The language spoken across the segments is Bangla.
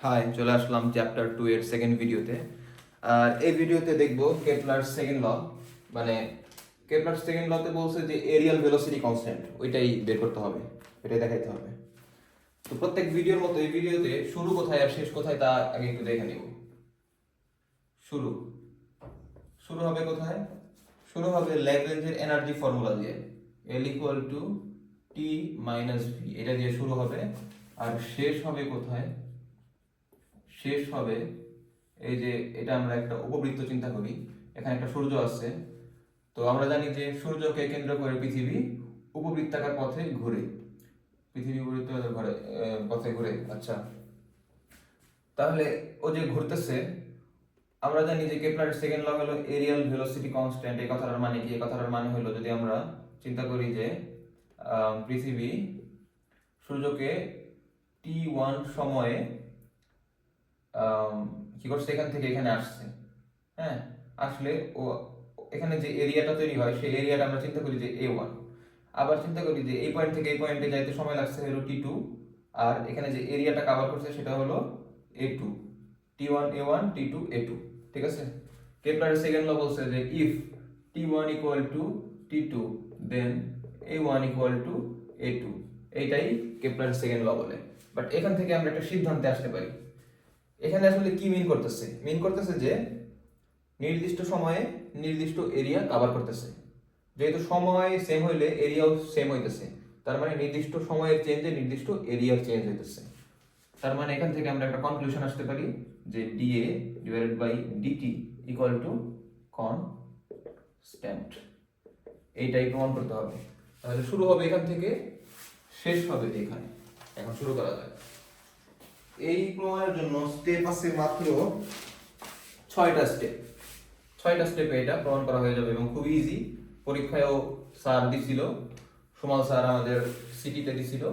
হাই, চলে আসলাম চ্যাপ্টার 2 এর সেকেন্ড ভিডিওতে। আর এই ভিডিওতে দেখব কেপলার সেকেন্ড ল। মানে কেপলার সেকেন্ড লতে বলছে যে এরিয়াল ভেলোসিটি কনস্ট্যান্ট, ওইটাই বের করতে হবে, এটাই দেখাইতে হবে। তো প্রত্যেক ভিডিওর মতো এই ভিডিওতে শুরু কোথায় আর শেষ কোথায় তা আগে একটু দেখে নিব। শুরু শুরু হবে কোথায়? শুরু হবে ল্যাগ্রেঞ্জের এনার্জি ফর্মুলা দিয়ে, L equal to T minus V, এটা দিয়ে শুরু হবে। আর শেষ হবে কোথায়? শেষ হবে এই যে, এটা আমরা একটা উপবৃত্ত চিন্তা করি, এখানে একটা সূর্য আছে। তো আমরা জানি যে সূর্যকে কেন্দ্র করে পৃথিবী উপবৃত্তাকার পথে ঘুরে, পৃথিবী উপবৃত্তাকার পথে ঘুরে। আচ্ছা, তাহলে ও যে ঘুরতেছে, আমরা জানি যে কেপলারের সেকেন্ড ল হলো এরিয়াল ভেলোসিটি কনস্ট্যান্ট। এই কথাটার মানে কি? এই কথাটার মানে হলো, যদি আমরা চিন্তা করি যে পৃথিবী সূর্যকে t1 সময়ে কি করছে, এখান থেকে এখানে আসছে, হ্যাঁ, আসলে ও এখানে যে এরিয়াটা তৈরি হয় সেই এরিয়াটা আমরা চিন্তা করি যে A1। আবার চিন্তা করি যে এই পয়েন্ট থেকে এই পয়েন্টে যাইতে সময় লাগছে হলো t2, আর এখানে যে এরিয়াটা কভার করছে সেটা হলো A2। t1 A1, t2 A2, ঠিক আছে। কেপলারের সেকেন্ড ল বলছে যে if t1 equal to t2 then A1 equal to A2, এইটাই কেপলারের সেকেন্ড ল বলে। বাট এখান থেকে আমরা একটা সিদ্ধান্তে আসতে পারি। এখানে আসলে কি মিন করতেছে? মিন করতেছে যে নির্দিষ্ট সময়ে নির্দিষ্ট এরিয়া কভার করতেছে। যেহেতু সময় সেম হইলে এরিয়াও সেম হইতেছে, তার মানে নির্দিষ্ট সময়ের চেঞ্জে নির্দিষ্ট এরিয়ার চেঞ্জ হইতেছে। তার মানে এখান থেকে আমরা একটা কনক্লুশন আসতে পারি যে dA divided by dt equal to constant. এইটাই প্রমাণ করতে হবে। তাহলে শুরু হবে এখান থেকে, শেষ হবে এখানে। এখন শুরু করা যায়। এই প্রমাণের জন্য স্টেপ আছে মাত্র 6টা স্টেপ। 6টা স্টেপে এটা প্রমাণ করা হয়ে যাবে এবং খুব ইজি। পরীক্ষায়ও স্যার দিছিল, সুমাল স্যার আমাদের সিটিতে দিছিল,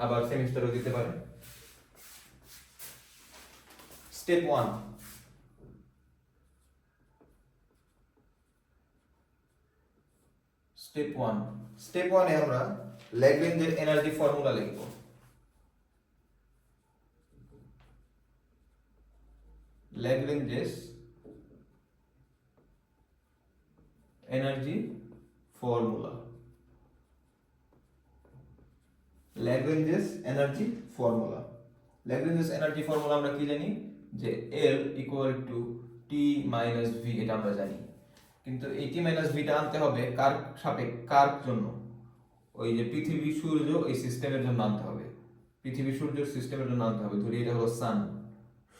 আবার সেমিস্টারও দিতে পারে। স্টেপ 1, স্টেপ 1 এ আমরা ল্যাগ্রেঞ্জের এনার্জি ফর্মুলা লিখব। Lagrange's energy formula, Lagrange's energy formula. Lagrange's energy formula আমরা কি জানি? যে L equal to T minus V, এটা আমরা জানি। কিন্তু এই টি মাইনাস ভিটা আনতে হবে কার সাপেক্ষে, কার জন্য? ওই যে পৃথিবী সূর্য এই সিস্টেমের জন্য আনতে হবে। পৃথিবী সূর্য সিস্টেমের জন্য আনতে হবে। ধরি এটা হলো সান,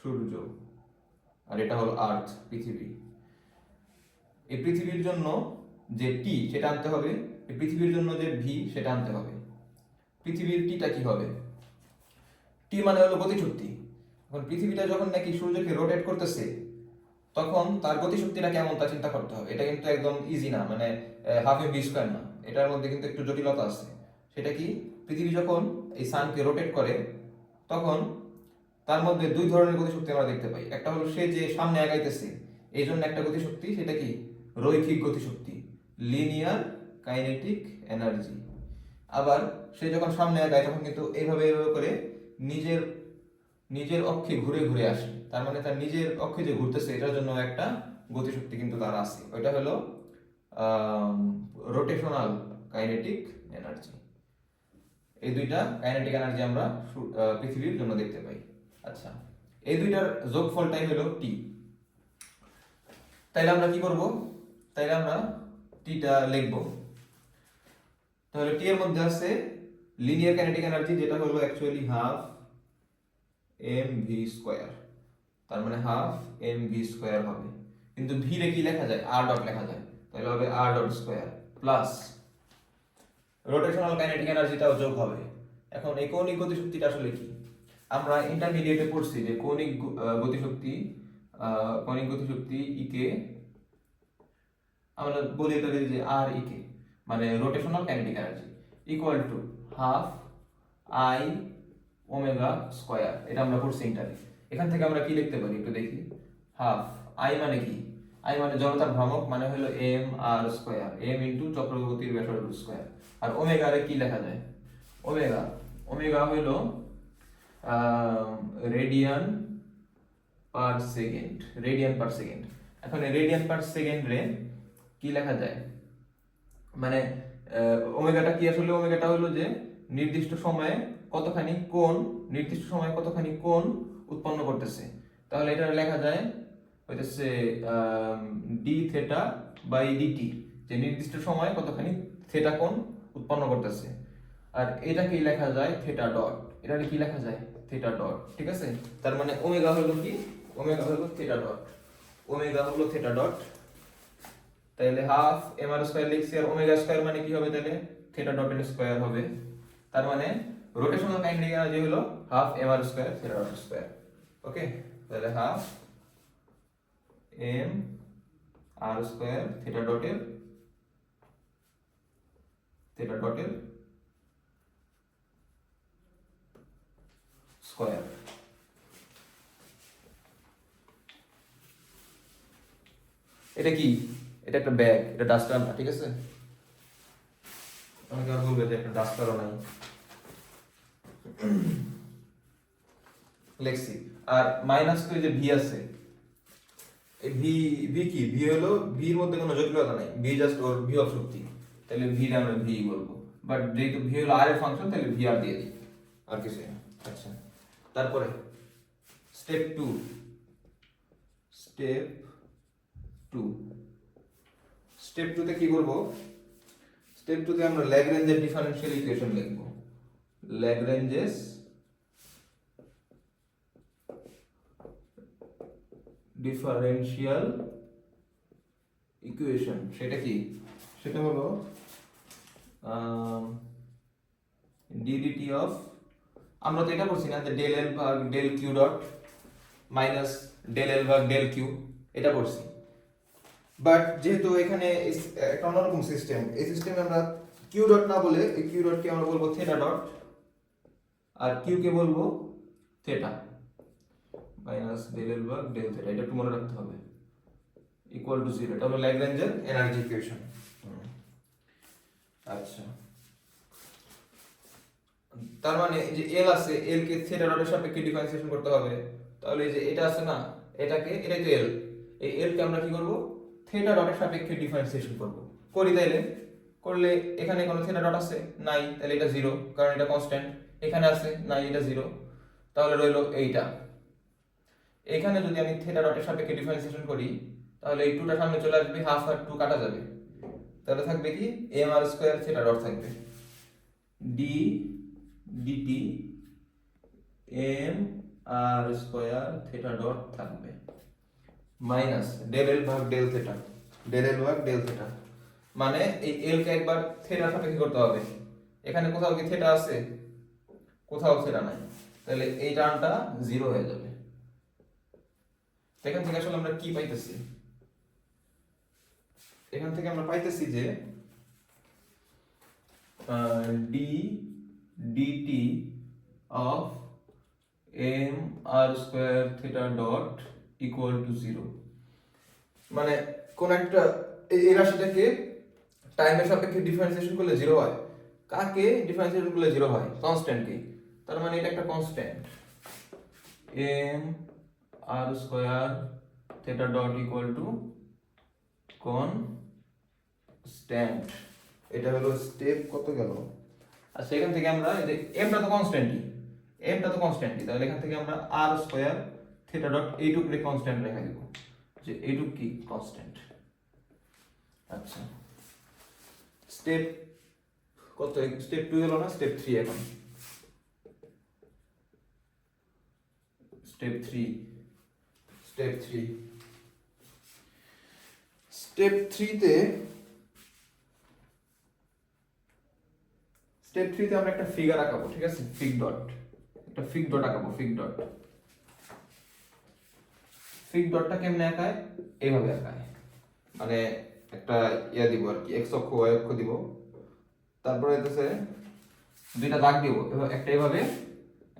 সূর্য, আর এটা হলো আর্থ, পৃথিবী। এই পৃথিবীর জন্য যে টি সেটা আনতে হবে, এই পৃথিবীর জন্য যে ভি সেটা আনতে হবে। পৃথিবীর টিটা কি হবে? টি মানে হলো গতিশক্তি। এখন পৃথিবীটা যখন নাকি সূর্যকে রোটেট করতেছে, তখন তার গতিশক্তিটা কেমন তা চিন্তা করতে হবে। এটা কিন্তু একদম ইজি না, মানে হাফ এম ভি স্কয়ার না, এটার মধ্যে কিন্তু একটু জটিলতা আছে। সেটা কি? পৃথিবী যখন এই সানকে রোটেট করে, তখন তার মধ্যে দুই ধরনের গতিশক্তি আমরা দেখতে পাই। একটা হলো সে যে সামনে আগাইতেছে এই জন্য একটা গতিশক্তি, সেটা কি? রৈখিক গতিশক্তি, লিনিয়ার কাইনেটিক এনার্জি। আবার সে যখন সামনে আগায় তখন কিন্তু এইভাবে এইভাবে করে নিজের নিজের অক্ষে ঘুরে ঘুরে আসে। তার মানে তার নিজের অক্ষে যে ঘুরতেছে এটার জন্য একটা গতিশক্তি কিন্তু তার আছে, ওইটা হলো রোটেশনাল কাইনেটিক এনার্জি। এই দুইটা কাইনেটিক এনার্জি আমরা পৃথিবীর জন্য দেখতে পাই। আচ্ছা, এই দুইটার যোগফলটাই হলো টি। তাইলে আমরা কি করব? তাইলে আমরা টিটা লিখব। তাহলে টি এর মধ্যে আছে লিনিয়ার কাইনেটিক এনার্জি, যেটা হলো actually half M V square. তার মানে হাফ এম ভি স্কয়ার হবে, কিন্তু ভি রে কি লেখা যায়? আর ডট লেখা যায়, তাহলে হবে r dot square plus rotational kinetic এনার্জিটাও যোগ হবে। এখন এই কৌণিক গতিশক্তিটা আসলে কি? আমরা ইন্টারমিডিয়েটে পড়ছি যে কৌণিক গতিশক্তি ইকে আমরা বলি এটাকে যে আর ইকে, মানে rotational kinetic energy equal to half I omega square. এটা আমরা পড়ছি ইন্টারে। এখান থেকে আমরা কি লিখতে পারি একটু দেখি। হাফ আই মানে কি? আই মানে জড়তার ভ্রামক, মানে হলো M R square, M into চক্রগতির ব্যাসার্ধ স্কয়ার। আর ওমেগা রে কি লেখা যায়? ওমেগা ওমেগা হলো radian per second, radian per second. এখন রেডিয়ান পার সেকেন্ড রে কি লেখা যায়, মানে ওমেগাটা কি আসলে, ওমেগাটা হলো যে নির্দিষ্ট সময়ে কতখানি কোণ, নির্দিষ্ট সময়ে কতখানি কোণ উৎপন্ন করতেছে। তাহলে এটা লেখা যায় হইতেছে ডি থেটা বাই ডিটি, যে নির্দিষ্ট সময়ে কতখানি থেটা কোণ উৎপন্ন করতেছে। আর এটাকেই লেখা যায় থেটা ডট, এটা কি লেখা যায় থেটা ডট, ঠিক আছে। তার মানে ওমেগা হলো কি, ওমেগা হলো থেটা ডট, ওমেগা হলো থেটা ডট। তাহলে হাফ এম আর স্কয়ার লিখছি, আর ওমেগা স্কয়ার মানে কি হবে, তাহলে থেটা ডটের স্কয়ার হবে। তার মানে রোটেশনাল কাইনেটিক এনার্জি হলো half M R square theta dot square. ওকে, তাহলে half M R square theta ডটের square. এটা কি, এটা একটা ব্যাগ, এটা ডাস্টার না, ঠিক আছে। অনেকে আর বলবে যে একটা ডাস্টারও নাই, লেখছি। আর মাইনাস তো যে ভি আছে, এই ভি, ভি কি, ভি হলো, ভির মধ্যে কোনো জটিলতা নাই, ভি জাস্ট ওর ভি অফ শক্তি, তাহলে ভি টা আমরা ভি বলবো। বাট যেহেতু ভি হলো আর এর ফাংশন, তাহলে ভি আর দিয়ে দিই, আর কিছু না। আচ্ছা, তারপরে স্টেপ 2, স্টেপ 2, স্টেপ 2 তে কি করব, স্টেপ 2 তে আমরা ল্যাগ্রেঞ্জের ডিফারেনশিয়াল ইকুয়েশন লিখব। ল্যাগ্রেঞ্জেস ডিফারেনশিয়াল ইকুয়েশন, সেটা কি, সেটা হলো ডিডিটি অফ, আমরা তো এটা করছি না যে ডেল এল ভাগ del Q dot minus del L ভাগ ডেল কিউ, এটা করছি। বাট যেহেতু এখানে একটা অন্যরকম সিস্টেম, এই সিস্টেমে আমরা কিউ ডট না বলে এই কিউ ডট কে আমরা বলবো থেটা ডট, আর কিউ কে বলবো থেটা মাইনাস ডেল এল ভাগ ডেল থেটা, এটা একটু মনে রাখতে হবে, ইকুয়াল টু 0। এটা হলো ল্যাগ্রেঞ্জের এনার্জি ইকুয়েশন। আচ্ছা, তার মানে এই যে এল আছে, এল কে থিটা ডটের সাপেক্ষে ডিফারেন্সিয়েশন করতে হবে। তাহলে এই যে এটা আছে না, এটাকে, এটাই তো এল, এই এল কে আমরা কি করব, থিটা ডটের সাপেক্ষে ডিফারেন্সিয়েশন করব। করি তাইলে, করলে এখানে কোনো থিটা ডট আছে নাই, তাহলে এটা 0, কারণ এটা কনস্ট্যান্ট। এখানে আছে নাই, এটা 0, তাহলে রইলো এইটা। এখানে যদি আমি থিটা ডটের সাপেক্ষে ডিফারেন্সিয়েশন করি, তাহলে এই 2টা সামনে চলে আসবে, হাফ আর 2 কাটা যাবে, তাহলে থাকবে কি M R square theta dot থাকবে, D DT M R square theta dot থাকবে, মাইনাস ডেল এল ভাগ ডেল থিটা, ডেল এল ভাগ ডেল থিটা। মানে এই এল কে একবার থিটার সাপেক্ষে করতে হবে, এখানে কোথাও কি থিটা আছে, কোথাও থিটা নাই, তাহলে এই টার্মটা 0 হয়ে যাবে। এখান থেকে আসলে আমরা কি পাইতেছি, এখান থেকে আমরা পাইতেছি যে D DT of M R square theta dot equal to 0। মানে কোন একটা এই রাশিটাকে টাইমের সাপেক্ষে ডিফারেন্সিয়েশন করলে 0 হয়, কাকে ডিফারেন্সিয়েশন করলে 0 হয়, কনস্ট্যান্টকে। তার মানে এটা একটা constant, M R square theta dot equal to constant. এটা হলো স্টেপ কত গেল। আর সেখান থেকে আমরা এই যে এমটা তো কনস্ট্যান্টই, এমটা তো কনস্ট্যান্টই, তাহলে এখান থেকে আমরা আর স্কয়ার থিটা ডট এইটুকুকে কনস্ট্যান্ট রেখে দেব, যে এইটুক কি কনস্ট্যান্ট। আচ্ছা, স্টেপ কত, স্টেপ 2 হলো না, স্টেপ 3 এখন। স্টেপ 3, স্টেপ 3, স্টেপ 3 তে, স্টেপ 3 তে আমরা একটা ফিগার আঁকাবো, ঠিক আছে, ফিগ ডট, একটা ফিগ ডট আঁকাবো, ফিগ ডট। ফিগ ডটটা কেমনে আঁকায়, এইভাবে আঁকায়, মানে একটা ইয়া দিব আর কি, এক্স অক্ষ ওয়াই অক্ষ দিব, তারপরে হইতেছে দুইটা দাগ দিব, একটা এইভাবে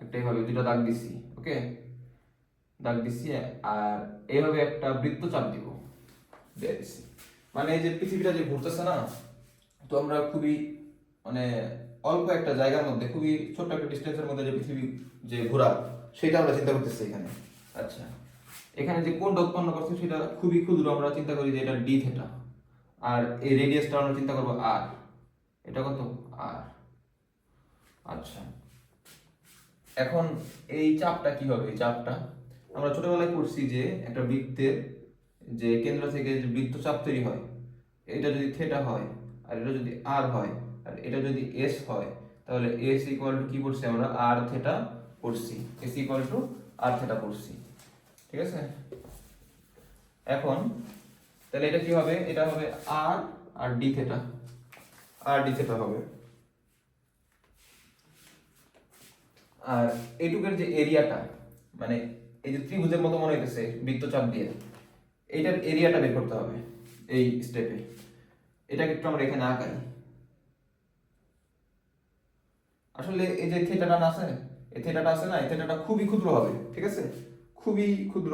একটা এইভাবে, দুইটা দাগ দিছি, ওকে, দাগ দিছি, আর এইভাবে একটা বৃত্তচাপ দিব, দিয়ে দিছি। মানে এই যে পৃথিবীটা যে ঘুরতেছে না, তো আমরা খুবই মানে অল্প একটা জায়গার মধ্যে খুবই ছোট্ট একটা ডিস্টেন্সের মধ্যে যে পৃথিবী যে ঘোরা সেটা আমরা চিন্তা করতেছি এখানে। আচ্ছা, এখানে যে কোণটা উৎপন্ন করছে সেটা খুবই ক্ষুদ্র, আমরা চিন্তা করি যে এটা ডি থিটা, আর এই রেডিয়াসটা আমরা চিন্তা করবো আর, এটা কত আর। আচ্ছা, এখন এই চাপটা কি হবে? এই চাপটা আমরা ছোটবেলায় পড়ছি যে একটা বৃত্তের যে কেন্দ্র থেকে যে বৃত্তচাপ তৈরি হয়, এটা যদি থিটা হয় আর এটা যদি আর হয় আর এটা যদি এস হয়, তাহলে এস ইকুয়াল টু কি পড়ছি আমরা? আর থিটা পড়ছি। S equal to R theta পড়ছি, ঠিক আছে? এখন তাহলে এটা কি হবে? এটা হবে আর আর ডি থিটা, আর ডি থিটা হবে। আর এইটুকের যে এরিয়াটা, মানে এই যে ত্রিভুজের মতো মনে হইতেছে বৃত্তচাপ দিয়ে, এইটার এরিয়াটা বের করতে হবে এই স্টেপে। এটাকে একটু আমরা এখানে আঁকাই। আসলে এই যে থিটাটা আছে, এই থিটাটা আছে না, এই থিটাটা খুবই ক্ষুদ্র হবে, ঠিক আছে? খুবই ক্ষুদ্র,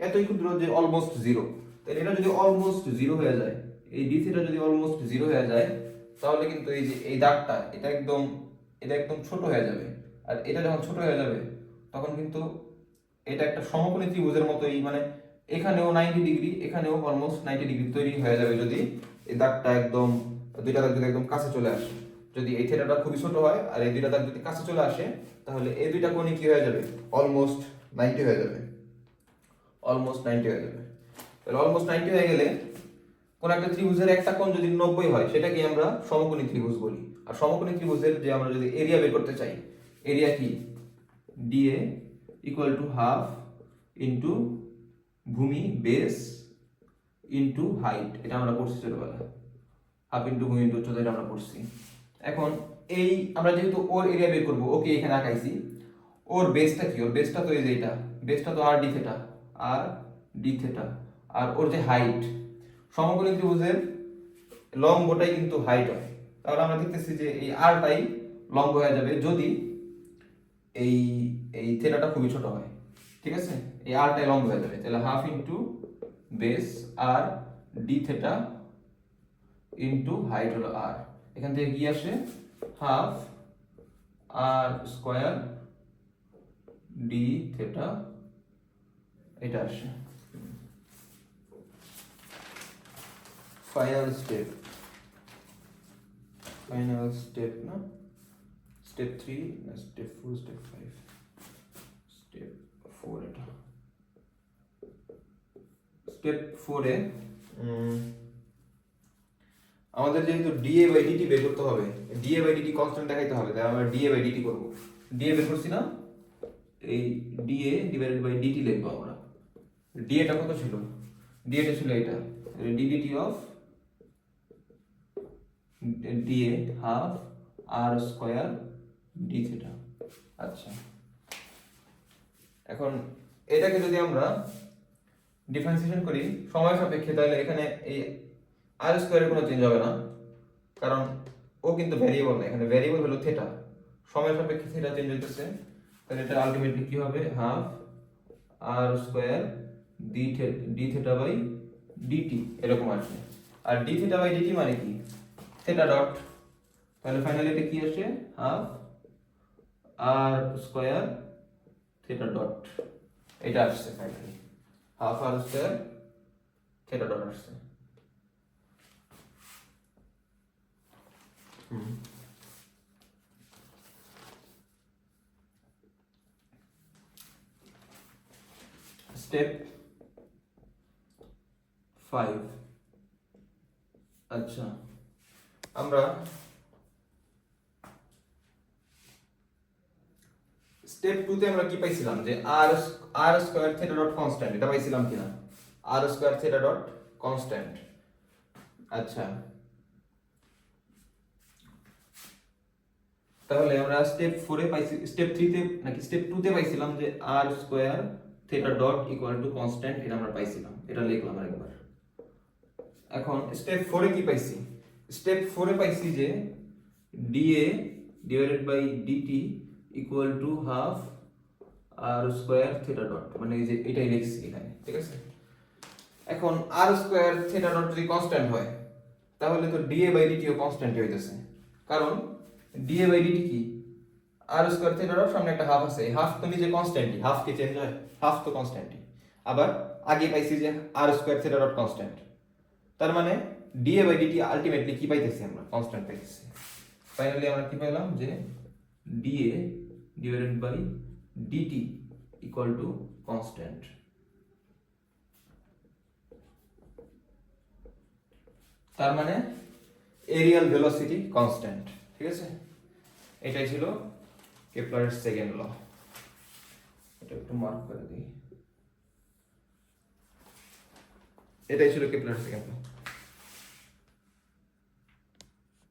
এতই ক্ষুদ্র যে অলমোস্ট জিরো। তাহলে এটা যদি অলমোস্ট জিরো হয়ে যায়, এই ডি থিটা যদি অলমোস্ট জিরো হয়ে যায়, তাহলে কিন্তু এই যে এই দাগটা এটা একদম ছোট হয়ে যাবে। আর এটা যখন ছোট হয়ে যাবে তখন কিন্তু এটা একটা সমকোণী ত্রিভুজের মতোই, মানে এখানেও 90 ডিগ্রি, এখানেও অলমোস্ট 90 ডিগ্রি তৈরি হয়ে যাবে যদি এই দাগটা একদম, দুইটা দাগ যদি একদম কাছে চলে আসে। যদি এই থিটাটা খুবই ছোট হয় আর এই দুইটা দাগ যদি কাছে চলে আসে, তাহলে এই দুইটা কোণই কি হয়ে যাবে? অলমোস্ট 90 হয়ে যাবে, অলমোস্ট 90 হয়ে যাবে। তাহলে অলমোস্ট 90 হয়ে গেলে কোন একটা ত্রিভুজের একটা কোণ যদি 90 হয় সেটাকে আমরা সমকোণী ত্রিভুজ বলি। আর সমকোণী ত্রিভুজের যে আমরা যদি এরিয়া বের করতে চাই, এরিয়া কি? DA equal to half into ভূমি বেস ইন্টু হাইট, এটা আমরা পড়ছি ছোটবেলা। হাফ ইন্টু ভূমি ইন্টু উচ্চতা, এটা আমরা পড়ছি। এখন এই আমরা যেহেতু ওর এরিয়া বের করবো, ওকে এখানে আঁকাইছি, ওর বেসটা কি? ওর বেসটা তো এই যে এটা, বেসটা তো আর ডি থিটা, আর ডি থিটা। আর ওর যে হাইট, সমকোণী ত্রিভুজের লম্বটাই কিন্তু হাইট হয়। তাহলে আমরা দেখতেছি যে এই আরটাই লম্ব হয়ে যাবে যদি এই এই থিটাটা খুবই ছোট হয়, ঠিক আছে? এই আরটাই লম্ব হয়ে যাবে। তাহলে হাফ ইন্টু বেস আর ডি থিটা ইন্টু হাইট হলো আর। এখান থেকে কি আসে? Half R square D theta, এটা আসে। ফাইনাল স্টেপ, ফাইনাল স্টেপ না, স্টেপ 3 না স্টেপ 4, স্টেপ 5, স্টেপ 4 এটা। স্টেপ 4 এ আমাদের যেহেতু ডিএ বাই ডিটি বের করতে হবে, ডিএ বাই ডিটি কনস্ট্যান্ট দেখাইতে হবে, তাই আমরা ডিএ বাই ডিটি করব। ডিএ বের করছি না, এই ডিএ ডিভাইডেড বাই ডিটি লিখবো আমরা। ডিএটা কত ছিল? ডিএটা ছিল এটা, DDT of DA half R square D theta. আচ্ছা, এখন এটাকে যদি আমরা ডিফারেন্সিয়েশন করি সময় সাপেক্ষে, তাহলে এখানে এই আর স্কয়ারের কোনো চেঞ্জ হবে না, কারণ ও কিন্তু ভ্যারিয়েবল না, এখানে ভ্যারিয়েবল হলো থিটা, সময় সাপেক্ষে থিটা চেঞ্জ হইতেছে। তাহলে এটা আলটিমেটলি কি হবে? Half R square D theta by DT, এরকম আসবে। আর ডি থিটা বাই ডিটি মানে কি? Theta dot. তাহলে ফাইনালি এটা কি আসে? Half R square theta dot, এটা আসছে finally, half R square theta dot আসছে। স্টেপ 5। আচ্ছা, আমরা স্টেপ 2 তে আমরা কি পাইছিলাম? যে r square theta dot constant, এটা পাইছিলাম কিনা? আর স্কয়ার থিটা ডট কনস্ট্যান্ট। আচ্ছা, তাহলে আমরা স্টেপ 4 এ পাইছি, স্টেপ 3 তে নাকি স্টেপ 2 তে পাইছিলাম যে r square theta dot equal to constant, এটা আমরা পাইছিলাম, এটা লিখলাম আরেকবার। এখন স্টেপ 4 এ কি পাইছি? স্টেপ 4 এ পাইছি যে dA divided by DT equal to half R square theta dot, মানে এই যে এটাই লিখছি এখানে, ঠিক আছে? এখন আর স্কয়ার থিটা ডট যদি কনস্ট্যান্ট হয়, তাহলে তো dA বাই ডিটিও কনস্ট্যান্ট হইতেছে, কারণ ডিএ বাই ডিটি কি আর স্কয়ার থিটার সামনে একটা হাফ আছে, হাফ তো নিজে কনস্ট্যান্টই, হাফ কি চেঞ্জ হয়, হাফ তো কনস্ট্যান্টই। আবার আগে পাইছি যে আর স্কয়ার থিটার কনস্ট্যান্ট, তার মানে ডিএ বাই ডিটি আলটিমেটলি কি পাইতেছি আমরা, কনস্ট্যান্ট পাইতেছি। ফাইনালি আমরা কি পেলাম যে DA divided by DT equal to constant. তার মানে এরিয়াল ভেলোসিটি কনস্ট্যান্ট, ঠিক আছে। এটাই ছিল কেপলারের সেকেন্ড ল। এটা একটু মার্ক করে দিই, এটাই ছিল কেপলারের সেকেন্ড ল।